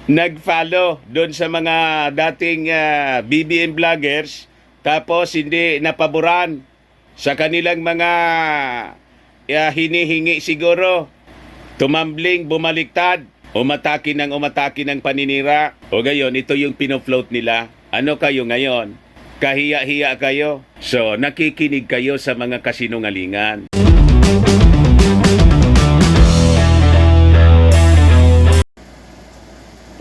nag-follow doon sa mga dating BBM vloggers tapos hindi napaboran sa kanilang mga hinihingi siguro. Tumambling, bumaliktad, umatake ng paninira. O gayon, ito yung pinofloat nila. Ano kayo ngayon? Kahiya-hiya kayo. So, nakikinig kayo sa mga kasinungalingan.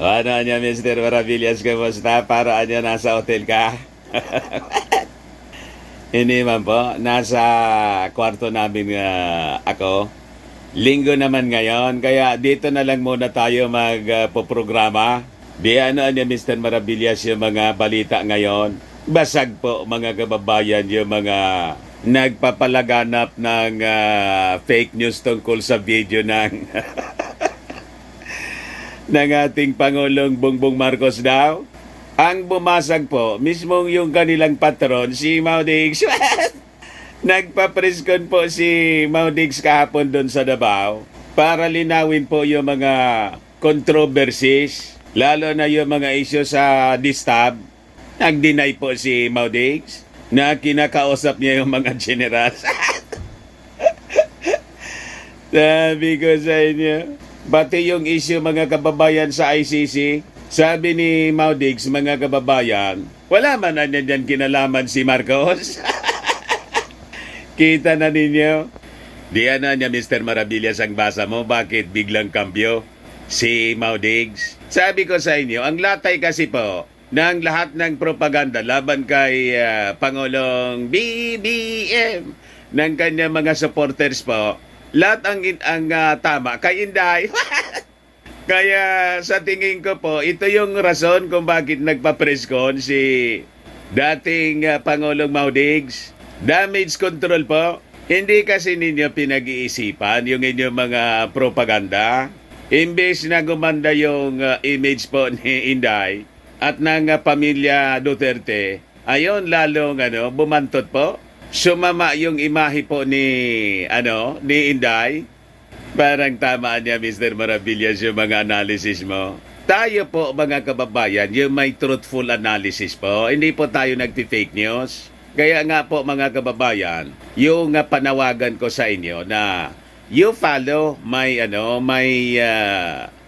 Ano niya, Mr. Maravillas, kamusta? Para niya nasa hotel ka? Hindi man po. Nasa kwarto namin ako. Linggo naman ngayon, kaya dito na lang muna tayo magpoprograma. Di ano niya, Mr. Maravillas, yung mga balita ngayon. Basag po, mga kababayan, yung mga nagpapalaganap ng fake news tungkol sa video ng ng ating Pangulong Bongbong Marcos daw. Ang bumasag po, mismong yung kanilang patron, si Maudix. Nagpa-press-con po si Maudix kahapon doon sa Davao para linawin po yung mga controversies, lalo na yung mga issue sa distab. Nag-deny po si Maudix na kinakausap niya yung mga generals. Sabi ko sa inyo, pati yung issue mga kababayan sa ICC, sabi ni Maudix, mga kababayan, wala man na dyan kinalaman si Marcos. Kita na ninyo. Di ano niya, Mr. Maravillas, ang basa mo, bakit biglang kambyo si Maudix? Sabi ko sa inyo, ang latay kasi po ng lahat ng propaganda laban kay Pangulong BBM ng kanya mga supporters po, lahat ang tama kay Inday. Kaya sa tingin ko po, ito yung rason kung bakit nagpa-press-con si dating Pangulong Maudix. Damage control po. Hindi kasi ninyo pinag-iisipan yung inyong mga propaganda. Imbes na gumanda yung image po ni Inday at ng pamilya Duterte, ayon lalong bumantot po. Sumama yung imahe po ni Inday. Parang tama niya, Mr. Maravillas, yung mga analysis mo. Tayo po, mga kababayan, yung may truthful analysis po. Hindi po tayo nagti-fake news. Kaya nga po, mga kababayan, yung panawagan ko sa inyo na you follow my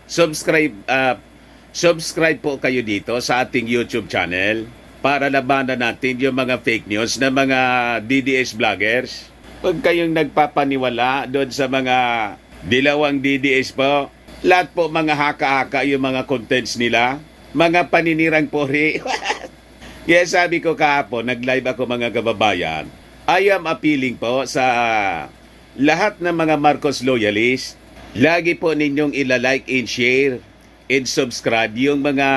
subscribe po kayo dito sa ating YouTube channel para labanan natin yung mga fake news na mga DDS vloggers. Huwag kayong nagpapaniwala doon sa mga dilawang DDS po. Lahat po mga haka-haka yung mga contents nila. Mga paninirang puri. Kaya sabi ko kahapon, nag-live ako mga kababayan, I am appealing po sa lahat ng mga Marcos loyalists. Lagi po ninyong ilalike and share and subscribe yung mga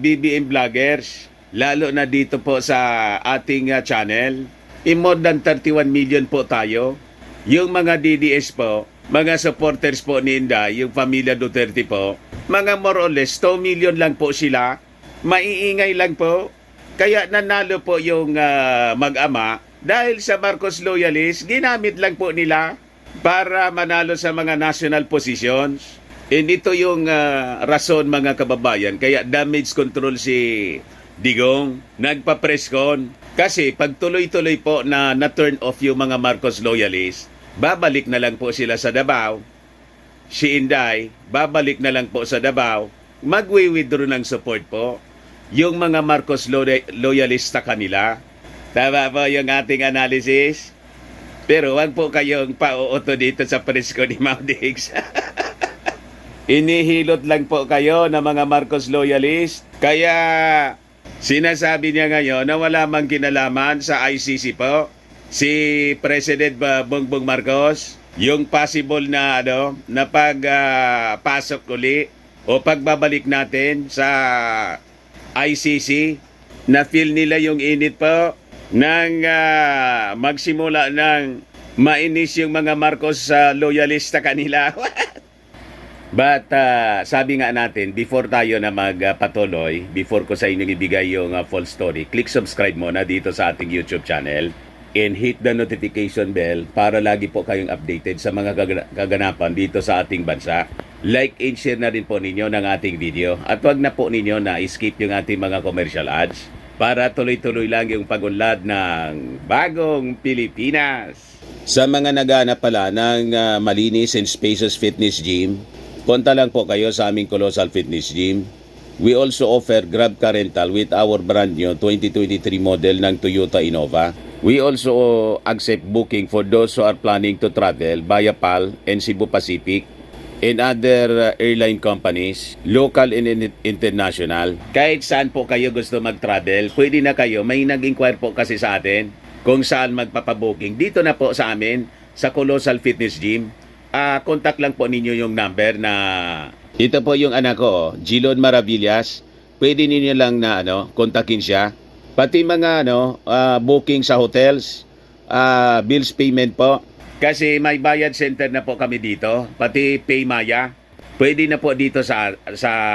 BBM vloggers, lalo na dito po sa ating channel. More than 31 million po tayo. Yung mga DDS po, mga supporters po ni Inday, yung pamilya Duterte po, mga more or less 2 million lang po sila. Maiingay lang po. Kaya nanalo po yung mag-ama dahil sa Marcos loyalists, ginamit lang po nila para manalo sa mga national positions. And ito yung rason, mga kababayan. Kaya damage control si Digong, nagpa-press-con. Kasi pag tuloy-tuloy po na turn off yung mga Marcos loyalists, babalik na lang po sila sa Davao. Si Inday, babalik na lang po sa Davao. Magwi-withdraw ng support po yung mga Marcos loyalista kanila. Tama po yung ating analysis. Pero wag po kayong pauuto dito sa presko ni Maudix. Inihilot lang po kayo ng mga Marcos loyalist. Kaya sinasabi niya ngayon na wala mang kinalaman sa ICC po si President Bongbong Marcos, yung possible na na pagpasok uli o pagbabalik natin sa ICC, na feel nila yung init po nang magsimula ng mainis yung mga Marcos loyalista kanila. But sabi nga natin, before tayo na magpatuloy, before ko sa inyo ibigay yung full story, click subscribe muna dito sa ating YouTube channel and hit the notification bell para lagi po kayong updated sa mga kaganapan dito sa ating bansa. like and share na rin po ninyo ng ating video. At wag na po ninyo na skip yung ating mga commercial ads para tuloy-tuloy lang yung pagunlad ng bagong Pilipinas. Sa mga naghahanap pala ng malinis and spacious fitness gym, punta lang po kayo sa aming Colossal Fitness Gym. We also offer Grab Car Rental with our brand new 2023 model ng Toyota Innova. We also accept booking for those who are planning to travel via PAL and Cebu Pacific and other airline companies, local and international. Kahit saan po kayo gusto mag-travel, pwede na kayo. May nag-inquire po kasi sa atin kung saan magpapabooking. Dito na po sa amin, sa Colossal Fitness Gym. Contact lang po ninyo yung number na... Ito po yung anak ko, Gilon Maravillas. Pwede ninyo lang na kontakin siya. Pati mga booking sa hotels, bills payment po. Kasi may bayad center na po kami dito, pati Paymaya. Pwede na po dito sa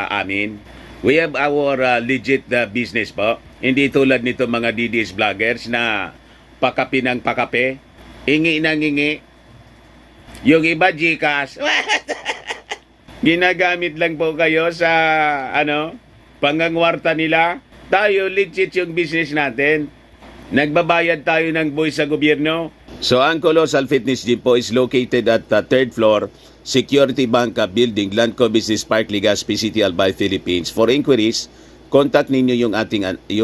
amin. We have our legit business po. Hindi tulad nito mga DDS vloggers na pakapi ng pakape, ingi ng ingi. Yung iba GCash. Ginagamit lang po kayo sa pangangwarta nila. Tayo legit yung business natin. Nagbabayad tayo ng buwis sa gobyerno. So, ang Colossal Fitness Gym po is located at the 3rd floor, Security Banca Building, Landco Business Park, Legazpi City, Albay, Philippines. For inquiries, contact ninyo yung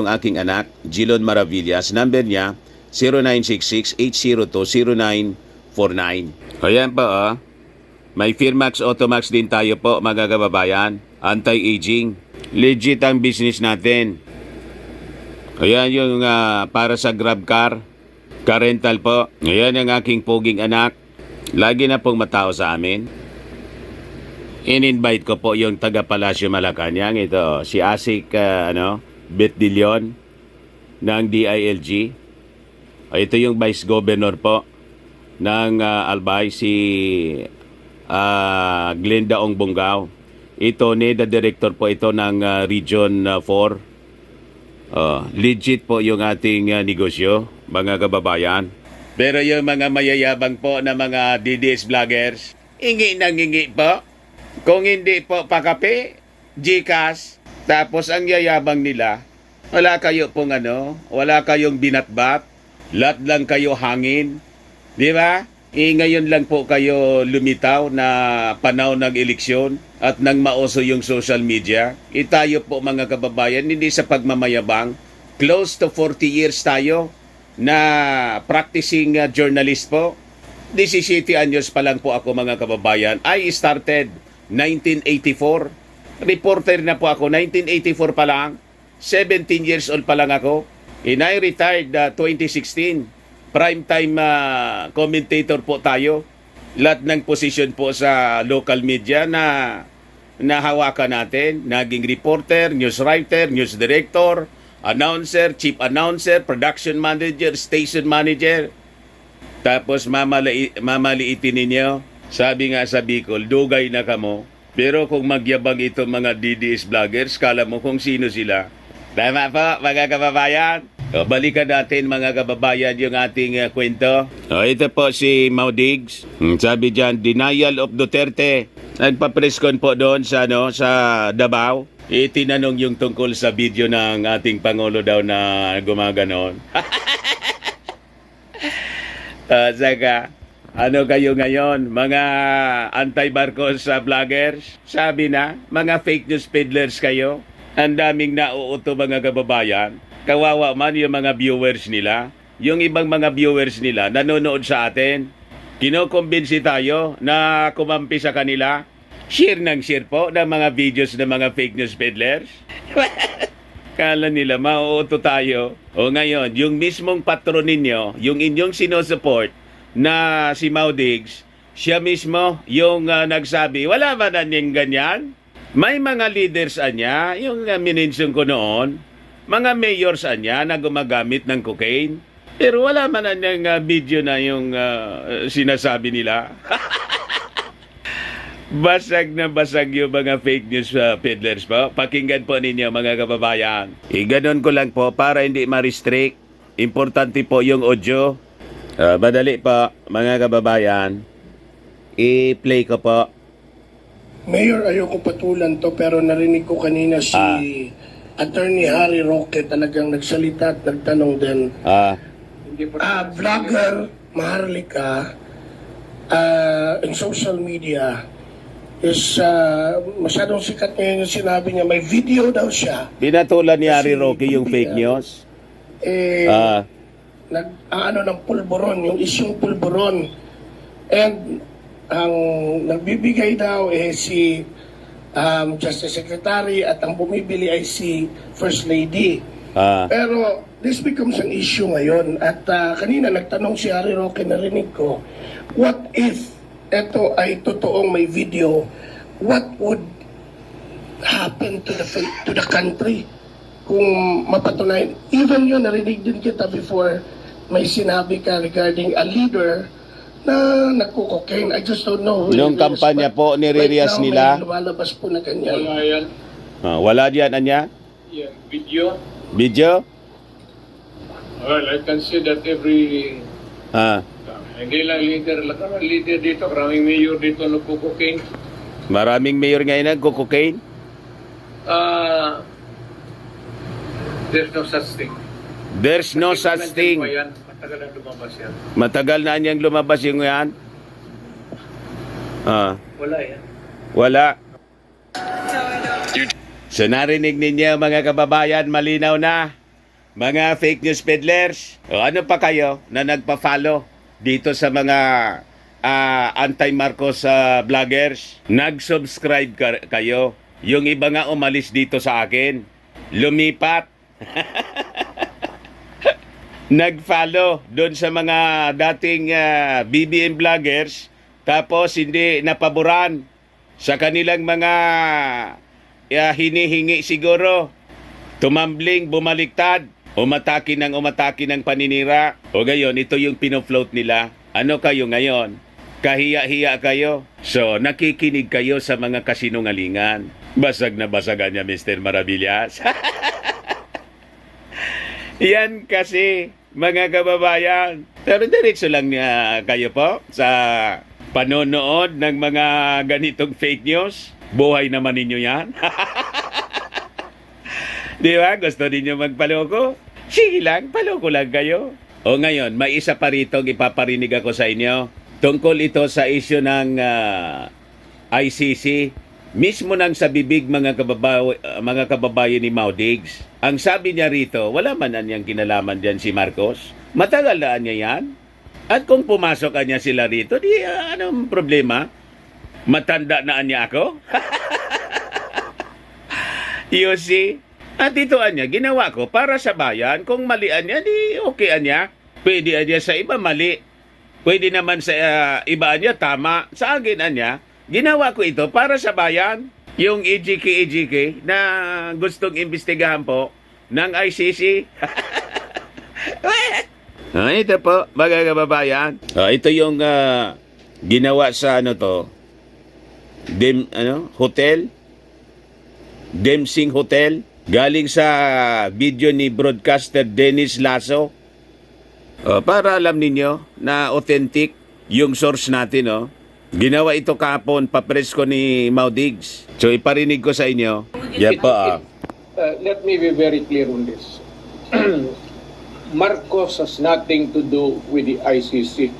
aking anak, Gilon Maravillas. Number niya, 0966-802-0949. Ayan po, may Firmax Automax din tayo po, mga kababayan. Anti-aging. Legit ang business natin. Ayan yung para sa Grab Car. Car rental po. Ayan ang aking poging anak. Lagi na pong matao sa amin. In-invite ko po yung taga Palacio Malacanang. Ito, si Asik Betdilion ng DILG. Ito yung Vice Governor po ng Albay, si Glenda Ong Bongao. Ito, NEDA Director po ito ng Region 4. Legit po yung ating negosyo, mga kababayan. Pero yung mga mayayabang po na mga DDS vloggers, ingi nang ingi po. Kung hindi po pakape, GCash, tapos ang yayabang nila, wala kayo pong wala kayong binatbat, lahat lang kayo hangin. Di ba? Ngayon lang po kayo lumitaw na panahon ng eleksyon at nang mauso yung social media. Tayo po mga kababayan, hindi sa pagmamayabang. Close to 40 years tayo na practicing journalist po. 17 anyos pa lang po ako mga kababayan. I started 1984. Reporter na po ako 1984 pa lang. 17 years old pa lang ako. And I retired 2016. Primetime commentator po tayo. Lahat ng position po sa local media na nahawakan natin. Naging reporter, news writer, news director, announcer, chief announcer, production manager, station manager. Tapos mamaliitin ninyo. Sabi nga sa Bicol, dugay na kamo. Pero kung magyabang itong mga DDS vloggers, kala mo kung sino sila. Tama po, mga kababayan. Balikan natin mga kababayan yung ating kwento. Ito po si Maudigs. Sabi dyan, denial of Duterte. Nagpa-press con po doon sa Davao. Tinanong yung tungkol sa video ng ating Pangulo daw na gumaganon. Saka, ano kayo ngayon, mga anti-Marcos vloggers? Sabi na, mga fake news peddlers kayo. Ang daming nauuto mga kababayan. Kawawa man yung mga viewers nila. Yung ibang mga viewers nila nanonood sa atin. Kinokumbinsi tayo na kumampi sa kanila. Share ng share po ng mga videos ng mga fake news peddlers. Kala nila mauuto tayo. O ngayon, yung mismong patron ninyo, yung inyong sinusupport na si Maudigs, siya mismo yung nagsabi, wala ba na niyang ganyan? May mga leaders anya, yung minensyon ko noon, mga mayors anya na gumagamit ng cocaine. Pero wala man niyang video na yung sinasabi nila. Basag na basag yung mga fake news peddlers po. Pakinggan po ninyo mga kababayan. Ganon ko lang po para hindi ma-restrict. Importante po yung audio. Madali po mga kababayan. I-play ko po. Mayor, ayoko patulan to pero narinig ko kanina si Attorney Harry Roque talagang nagsalita at nagtanong din. Vlogger Maharlika in social media is masyadong sikat ngayon yung sinabi niya. May video daw siya. Pinatulan ni Harry Kasi, Roque yung fake news. Ang ano ng pulburon, yung isyong pulburon. And ang nagbibigay daw si Justice Secretary at ang bumibili ay si First Lady. Pero this becomes an issue ngayon. At kanina nagtanong si Harry Roque, narinig ko, what if ito ay totoong may video, what would happen to the country kung mapatunayan? Even yun, narinig din kita before, may sinabi ka regarding a leader na nagko-cocaine. I just don't know. Yung kampanya po ni Ririas right now, nila. may lumalabas po na ganyan. Wala yan. Wala diyan, Anya? Yan, video. Video? Well, I can see that every... hindi lang leader dito, maraming mayor dito nagko-cocaine. Maraming mayor ngayon nagko-cocaine? There's no such thing. There's no such thing. Yan. Matagal na lumabas yan. Matagal na niyang lumabas yung yan? Wala yan. Wala. So narinig ninyo mga kababayan, malinaw na. Mga fake news peddlers, o ano pa kayo na nagpa-follow dito sa mga anti-Marcos vloggers? Nag-subscribe kayo. Yung iba nga umalis dito sa akin. Lumipat. Nag-follow doon sa mga dating BBM vloggers, tapos hindi napaboran sa kanilang mga hinihingi siguro. Tumambling, bumaliktad, umatake ng paninira. O gayon, ito yung pinofloat nila. Ano kayo ngayon? Kahiya-hiya kayo. So, nakikinig kayo sa mga kasinungalingan. Basag na basagan niya, Mr. Maravillas. Yan kasi, mga kababayan. Pero diretso lang kayo po sa panonood ng mga ganitong fake news. Buhay naman ninyo yan. Di ba? Gusto ninyo magpaloko? Sige lang, paloko lang kayo. O ngayon, may isa pa rito ipaparinig ako sa inyo. Tungkol ito sa isyu ng ICC. Mismo nang sa bibig mga kababayan ni Maudigs. Ang sabi niya rito, wala man niyang kinalaman dyan si Marcos. Matagal na niya yan. At kung pumasok niya sila rito, di anong problema? Matanda na niya ako? You see? At ito niya, ginawa ko para sa bayan. Kung malian niya, di okay niya. Pwede niya sa iba mali. Pwede naman sa iba niya tama. Sa akin niya, ginawa ko ito para sa bayan. Yung EJK na gustong imbestigahan po ng ICC. Ito po, mga kababayan. Ito yung ginawa sa hotel. Demsing Hotel. Galing sa video ni broadcaster Dennis Lasso. Para alam ninyo na authentic yung source natin. Ginawa ito kahapon, papress ko ni Maudigs. So iparinig ko sa inyo. Yan po. Let me be very clear on this. Marcos has nothing to do with the ICC.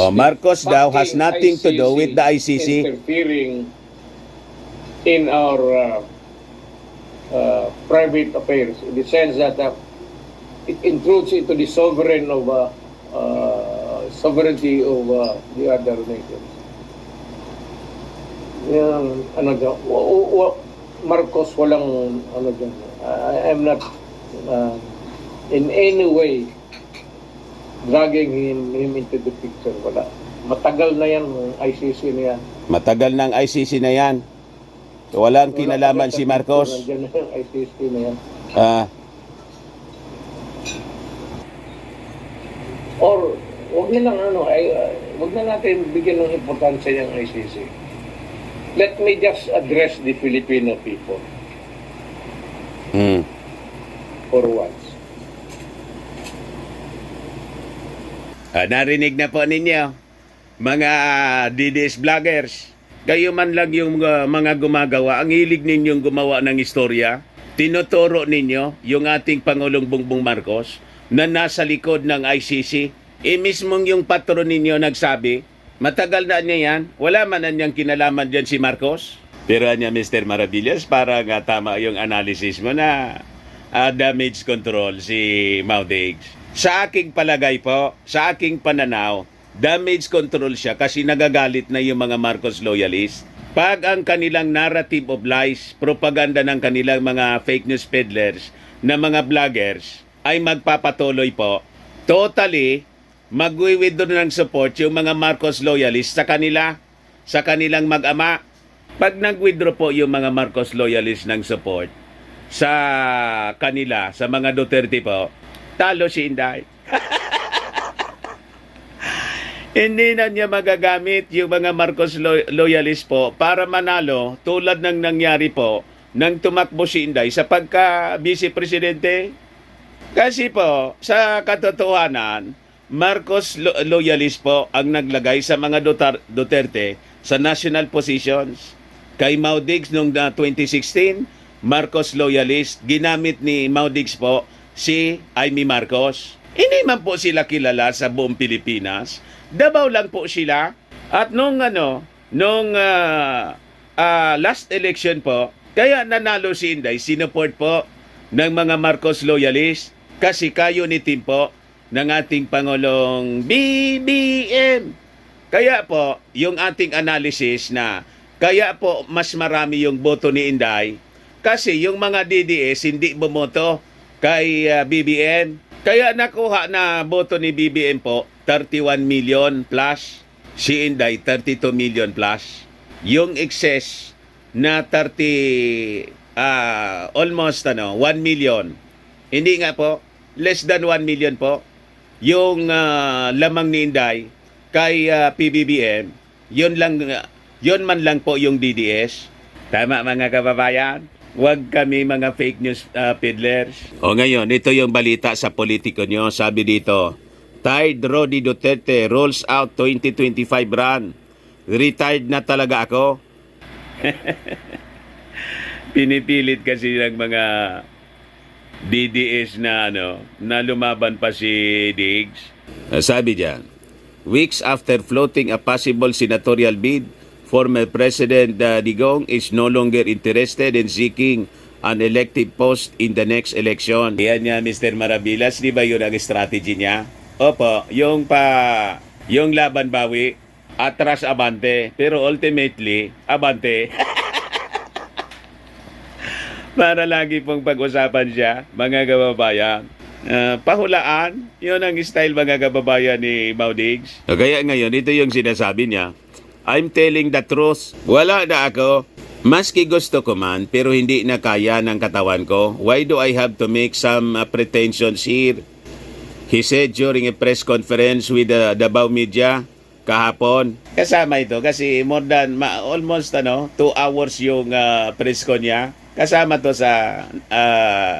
Marcos daw has nothing to do with the ICC. Interfering in our private affairs, in the sense that it intrudes into the sovereignty of the other nations. Marcos walang I'm not in any way dragging him into the picture. Wala. Matagal na yan ICC na yan. Matagal ng ICC na yan. So, walang kinalaman si Marcos. Nandiyan na yung ICC na yan. Or, wag na natin bigyan ng importansya yung ICC. Let me just address the Filipino people. For once. Narinig na po ninyo. mga DDS vloggers. Kayo man lang yung mga gumagawa, ang hilig ninyong gumawa ng istorya. Tinuturo ninyo yung ating Pangulong Bongbong Marcos na nasa likod ng ICC. Mismong yung patron ninyo nagsabi, matagal na niya yan, wala man na niyang kinalaman dyan si Marcos. Pero niya, Mr. Maravillas, parang tama yung analysis mo na damage control si Maudigs. Sa aking palagay po, sa aking pananaw, damage control siya kasi nagagalit na yung mga Marcos loyalists. Pag ang kanilang narrative of lies, propaganda ng kanilang mga fake news peddlers na mga vloggers ay magpapatuloy po, totally magwi-withdraw ng support yung mga Marcos loyalists sa kanila, sa kanilang mag-ama. Pag nag-withdraw po yung mga Marcos loyalists ng support sa kanila, sa mga Duterte po, talo si Inday. Hindi na niya magagamit yung mga Marcos loyalist po para manalo tulad ng nangyari po nang tumakbo si Inday sa pagka-vice presidente. Kasi po, sa katotohanan, Marcos loyalist po ang naglagay sa mga Duterte sa national positions. Kay Maudigs noong 2016, Marcos loyalist, ginamit ni Maudigs po si Amy Marcos. Hindi man po sila kilala sa buong Pilipinas. Davao lang po sila. At nung last election po, kaya nanalo si Inday, sinuport po ng mga Marcos loyalist kasi kayo ni team po ng ating Pangulong BBM. Kaya po, yung ating analysis na kaya po mas marami yung boto ni Inday kasi yung mga DDS hindi bumoto kay BBM. Kaya nakuha na boto ni BBM po 31 million plus, si Inday 32 million plus. Yung excess na almost 1 million. Hindi nga po, less than 1 million po. Yung lamang ni Inday kay PBBM, yun man lang po yung DDS. Tama mga kababayan? Huwag kami mga fake news peddlers. O ngayon, ito yung balita sa politiko nyo. Sabi dito, Tired Rodi Duterte rolls out 2025 run. Retired na talaga ako. Pinipilit kasi ng mga DDS na na lumaban pa si Diggs. Sabi diyan, weeks after floating a possible senatorial bid, former President Digong is no longer interested in seeking an elective post in the next election. Yan niya, Mr. Maravillas, di ba yun ang strategy niya? Opo, yung laban bawi, atras abante, pero ultimately, abante. Para lagi pong pag-usapan siya, mga kababayan. Pahulaan, yun ang style mga kababayan ni Maudigs. Kaya ngayon, ito yung sinasabi niya, I'm telling the truth, wala na ako. Maski gusto ko man, pero hindi na kaya ng katawan ko. Why do I have to make some pretensions here? He said during a press conference with the Davao media kahapon. Kasama ito kasi more than almost 2 hours yung press con niya. Kasama to sa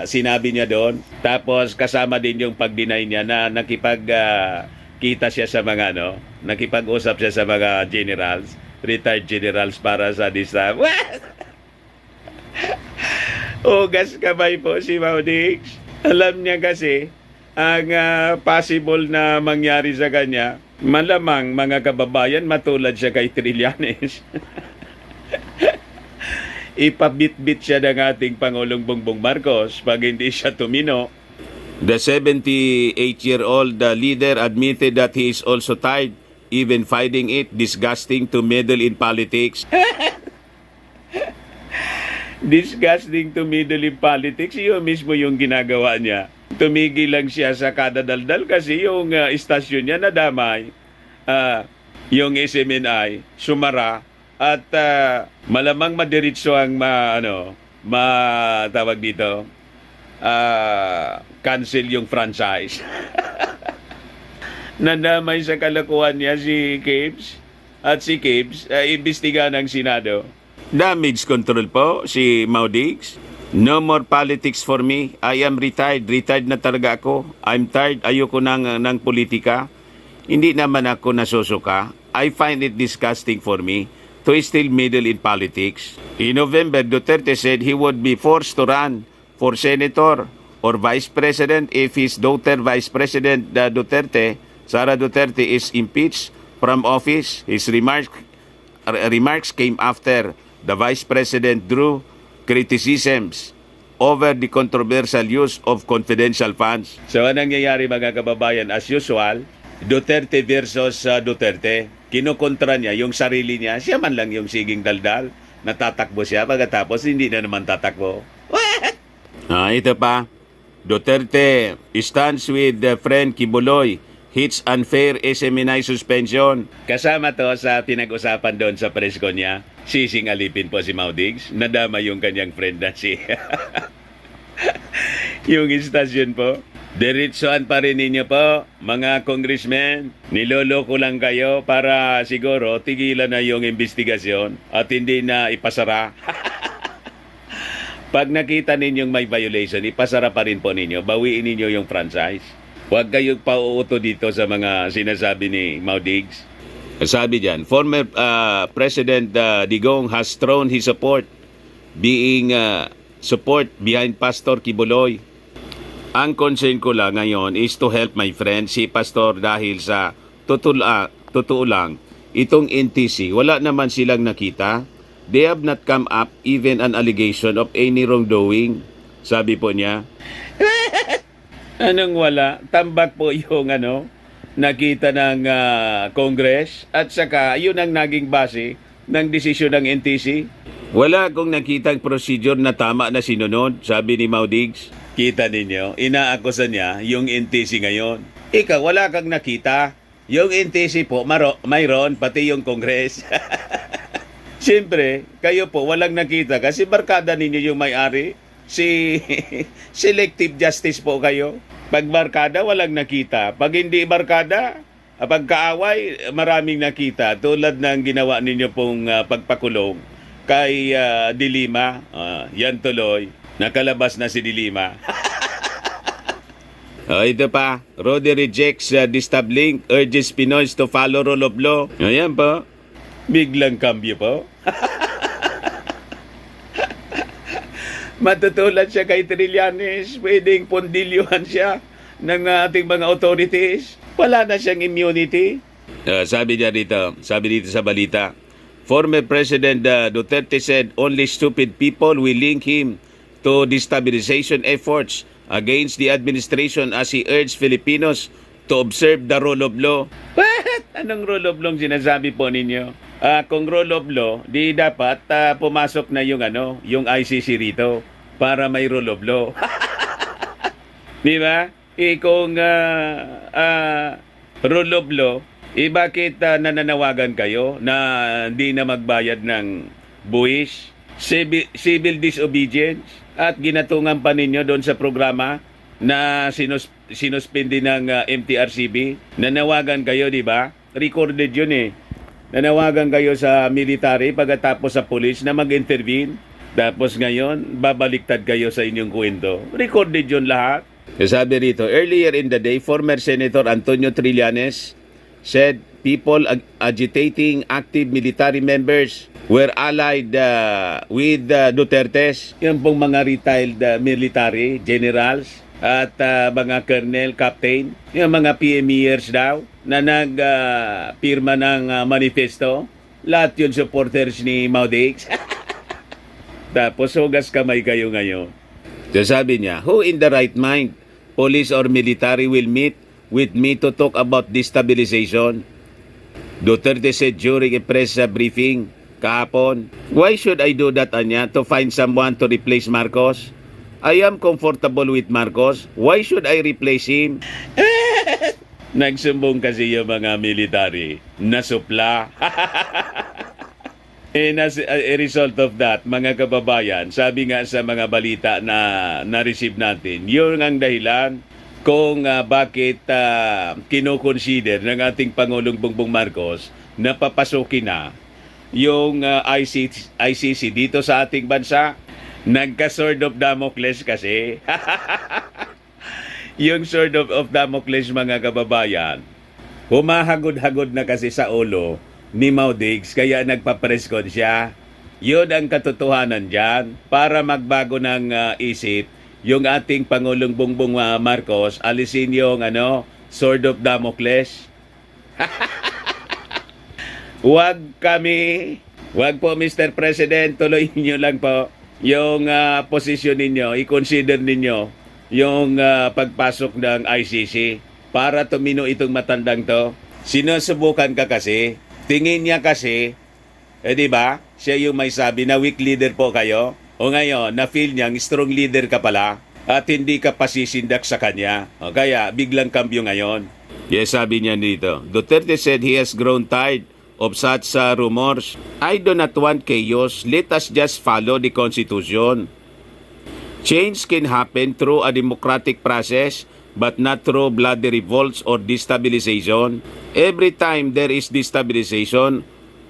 sinabi niya doon. Tapos kasama din yung pag-deny niya na nakipag-kita siya sa mga nakipag-usap siya sa mga generals, retired generals para sa disab. Ugas kamay po si Maudigs. Alam niya kasi ang possible na mangyari sa kanya, malamang mga kababayan matulad siya kay Trillanes. Ipabit-bit siya ng ating Pangulong Bongbong Marcos pag hindi siya tumino. The 78-year-old leader admitted that he is also tired, even finding it disgusting to meddle in politics. Disgusting to meddle in politics, yun mismo yung ginagawa niya. Tumigil lang siya sa kadadaldal kasi yung istasyon niya nadamay. Yung SMNI, sumara at malamang madiretso ang tawag dito, cancel yung franchise. Nandamay sa kalakuhan niya si Gibbs at si Gibbs imbestiga ng Senado. Damage control po si Maudigs. No more politics for me. I am retired. Retired na talaga ako. I'm tired. Ayoko ng politika. Hindi naman ako nasusuka. I find it disgusting for me to still meddle in politics. In November, Duterte said he would be forced to run for senator or vice president if his daughter, Vice President Duterte, Sara Duterte, is impeached from office. His remarks came after the vice president drew criticisms over the controversial use of confidential funds. So anong nangyayari mga kababayan? As usual, Duterte versus Duterte. Kinukontra niya yung sarili niya. Siya man lang yung siging daldal. Natatakbo siya pagkatapos hindi na naman tatakbo. What? Ito pa. Duterte stands with friend Kibuloy. Hits unfair SMNI suspension. Kasama to sa pinag-usapan doon sa presko niya. Sising alipin po si Maudigs. Nadama yung kanyang friend na si... yung istasyon po. Diretsoan pa rin ninyo po, mga congressmen. Niloloko lang kayo para siguro tigilan na yung investigasyon at hindi na ipasara. Pag nakita ninyong may violation, ipasara pa rin po ninyo. Bawiin ninyo yung franchise. Huwag kayong pauuto dito sa mga sinasabi ni Maudigs. Sabi dyan, former President Digong has thrown his support behind Pastor Kibuloy. Ang concern ko lang ngayon is to help my friend si Pastor dahil sa totoo lang, itong NTC, wala naman silang nakita. They have not come up even an allegation of any wrongdoing. Sabi po niya. Anong wala? Tambak po yung nakita ng Congress at saka yun ang naging base ng desisyon ng NTC. Wala akong nakitang procedure na tama na sinunod, sabi ni Maudigs. Kita ninyo, inaakusan niya yung NTC ngayon. Ikaw, wala kang nakita. Yung NTC po, mayroon, pati yung Congress. Siyempre, kayo po walang nakita kasi barkada ninyo yung may-ari. Si selective justice po kayo. Pag barkada, walang nakita. Pag hindi barkada, pagkaaway, maraming nakita. Tulad ng ginawa ninyo pong pagpakulong kay Dilima. Yan tuloy. Nakalabas na si Dilima. Ito pa. Rode rejects Distablink, urges Pinoy to follow rule of law. Ayan po. Biglang kambyo po. Matutulad siya kay Trillanes. Pwedeng pondilyuhan siya ng ating mga authorities. Wala na siyang immunity. Sabi dito sa balita, former President Duterte said only stupid people will link him to destabilization efforts against the administration as he urged Filipinos to observe the rule of law. What? Anong rule of law sinasabi po ninyo? Kung rule of law, di dapat pumasok na yung ICC rito para may rule of law. Di ba? Kung rule of law, bakit nananawagan kayo na hindi na magbayad ng buwis? Civil disobedience? At ginatungan pa ninyo doon sa programa na sinuspindi ng MTRCB. Nanawagan kayo, di ba? Recorded yun eh. Nanawagan kayo sa military pagkatapos sa police na mag-intervene. Tapos ngayon, babaliktad kayo sa inyong kwento. Recorded yun lahat. Sabi rito, earlier in the day, former Senator Antonio Trillanes said people agitating active military members were allied with Duterte's. Yung pong mga retired military generals at mga colonel, captain, yung mga PMEers daw na nagpirma ng manifesto. Lahat yun supporters ni Maudigs. Tapos hugas kamay kayo ngayon. So sabi niya, who in the right mind, police or military, will meet with me to talk about destabilization? Duterte said during a press briefing kahapon. Why should I do that, Anya? To find someone to replace Marcos? I am comfortable with Marcos. Why should I replace him? Nagsumbong kasi yung mga military na supla. And as a result of that, mga kababayan, sabi nga sa mga balita na na-receive natin, yun ang dahilan kung bakit kinoconsider ng ating Pangulong Bongbong Marcos na papasukin na yung ICC dito sa ating bansa. Nagka-sword of Damocles kasi. Yung sword of Damocles, mga kababayan, Humahagod-hagod na kasi sa ulo ni Maudigs kaya nagpa-press con siya. Yun ang katotohanan dyan. Para magbago ng isip, yung ating Pangulong Bongbong Marcos, alisin yung Sword of Damocles. Wag po Mr. President, tuloy niyo lang po yung posisyon ninyo, i-consider ninyo yung pagpasok ng ICC para tumino itong matandang to. Sinusubukan ka kasi, tingin niya kasi, di ba? Siya yung may sabi na weak leader po kayo. O ngayon, na-feel niyang strong leader ka pala at hindi ka pasisindak sa kanya. O kaya, biglang kambyo ngayon. Yes, sabi niya dito, Duterte said he has grown tired of such rumors. I do not want chaos. Let us just follow the Constitution. Change can happen through a democratic process but not through bloody revolts or destabilization. Every time there is destabilization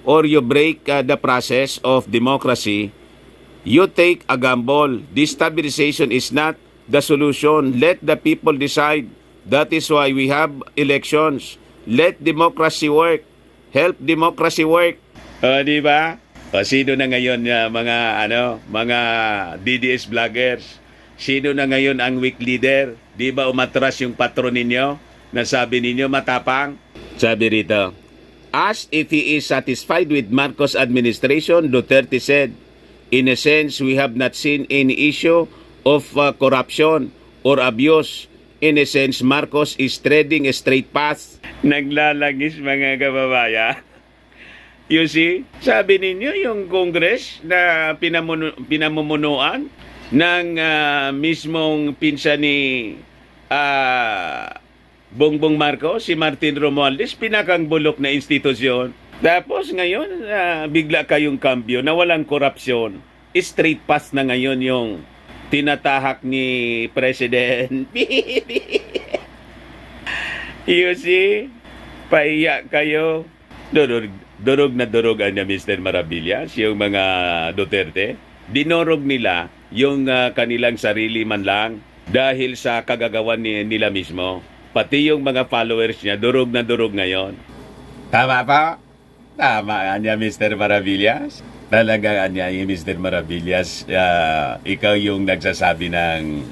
or you break the process of democracy, you take a gamble. Destabilization is not the solution. Let the people decide. That is why we have elections. Let democracy work. Help democracy work. Di ba? Sino na ngayon mga DDS vloggers? Sino na ngayon ang weak leader? Di ba umatras yung patron ninyo? Nasabi ninyo matapang? Sabi rito, asked if he is satisfied with Marcos administration, Duterte said, in a sense, we have not seen any issue of corruption or abuse. In a sense, Marcos is treading a straight path. Naglalagis mga kababayan. You see, sabi ninyo yung Congress na pinamumunuan ng mismong pinsan ni Bongbong Marcos, si Martin Romualdez, pinakang bulok na institusyon. Tapos ngayon, bigla kayong kambyo na walang korupsyon. Straight path na ngayon yung tinatahak ni President. You see, paiyak kayo. Durog na durog niya Mr. Maravillas, yung mga Duterte. Dinorog nila yung kanilang sarili man lang dahil sa kagagawan nila mismo. Pati yung mga followers niya, durog na durog ngayon. Tama pa? Tama niya Mr. Maravillas. Talaga niya yung Mr. Maravillas. Ikaw yung nagsasabi ng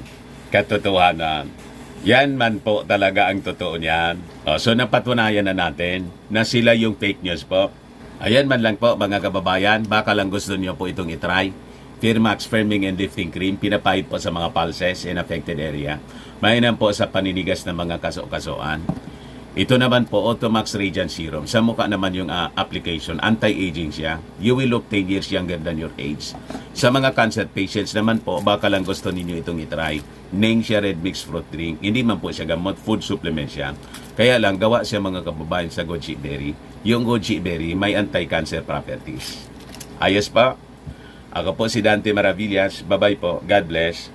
katotohanan. Yan man po talaga ang totoo niyan. So napatunayan na natin na sila yung fake news po. Ayan man lang po mga kababayan, baka lang gusto niyo po itong itry. Firmax Firming and Lifting Cream, pinapahid po sa mga pulses in affected area. Mainam po sa paninigas ng mga kaso-kasoan. Ito naman po, Automax Radiant Serum. Sa mukha naman yung application, anti-aging siya. You will look 10 years younger than your age. Sa mga cancer patients naman po, baka lang gusto ninyo itong itry. Ningxia Red Mix Fruit Drink. Hindi man po siya gamot, food supplement siya. Kaya lang, gawa siya mga kababayan sa goji berry. Yung goji berry may anti-cancer properties. Ayos pa? Ako po si Dante Maravillas. Bye-bye po. God bless.